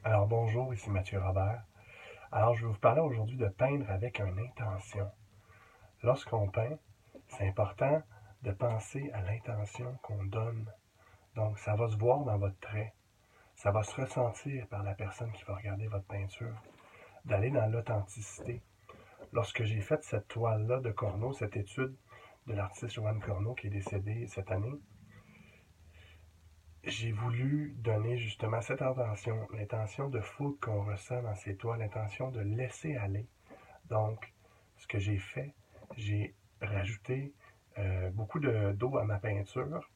Alors bonjour, ici Mathieu Robert. Alors je vais vous parler aujourd'hui de peindre avec une intention. Lorsqu'on peint, c'est important de penser à l'intention qu'on donne. Donc ça va se voir dans votre trait, ça va se ressentir par la personne qui va regarder votre peinture, d'aller dans l'authenticité. Lorsque j'ai fait cette toile-là de Corneau, cette étude de l'artiste Joanne Corneau qui est décédée cette année, j'ai voulu donner justement cette intention, l'intention de foudre qu'on ressent dans ces toiles, l'intention de laisser aller. Donc, ce que j'ai fait, j'ai rajouté beaucoup d'eau à ma peinture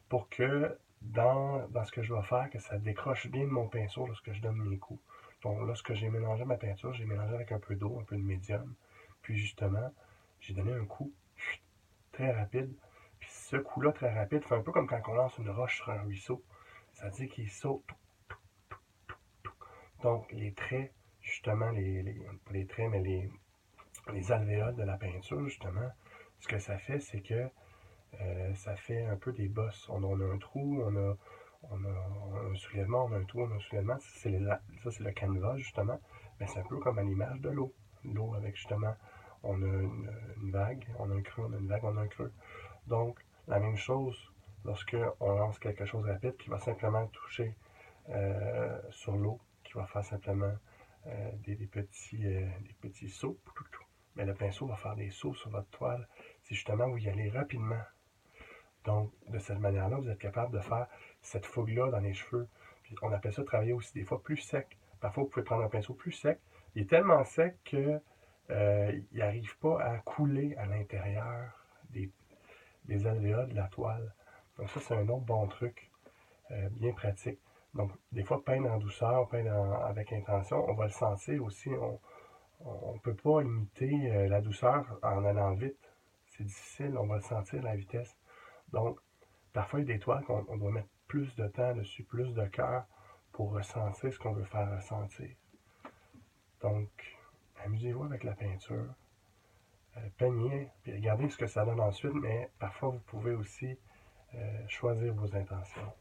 pour que dans ce que je vais faire, que ça décroche bien de mon pinceau lorsque je donne mes coups. Donc, lorsque j'ai mélangé ma peinture, j'ai mélangé avec un peu d'eau, un peu de médium. Puis justement, j'ai donné un coup très rapide. Puis ce coup-là très rapide fait un peu comme quand on lance une roche sur un ruisseau. Ça dit qu'il saute. Donc, les traits, justement, pas les traits, mais les alvéoles de la peinture, justement, ce que ça fait, c'est que ça fait un peu des bosses. On a un trou, on a un soulèvement, on a un trou, on a un soulèvement. Ça, c'est le canevas, justement. Mais c'est un peu comme à l'image de l'eau. L'eau avec, justement, on a une vague, on a un creux, on a une vague, on a un creux. Donc, la même chose lorsque on lance quelque chose de rapide qui va simplement toucher sur l'eau, qui va faire simplement des petits sauts. Mais le pinceau va faire des sauts sur votre toile. C'est justement vous y allez rapidement. Donc, de cette manière-là, vous êtes capable de faire cette fougue-là dans les cheveux. Puis on appelle ça travailler aussi des fois plus sec. Parfois, vous pouvez prendre un pinceau plus sec. Il est tellement sec que il n'arrive pas à couler à l'intérieur des alvéoles de la toile. Donc ça, c'est un autre bon truc bien pratique. Donc, des fois, peindre en douceur, avec intention, on va le sentir aussi. On ne peut pas imiter la douceur en allant vite. C'est difficile, on va le sentir, la vitesse. Donc, parfois, il y a des toiles qu'on doit mettre plus de temps dessus, plus de cœur pour ressentir ce qu'on veut faire ressentir. Donc, amusez-vous avec la peinture, peignez, puis regardez ce que ça donne ensuite, mais parfois, vous pouvez aussi choisir vos intentions.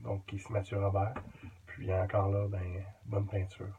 Donc, ici Mathieu Robert, puis encore là, ben, bonne peinture.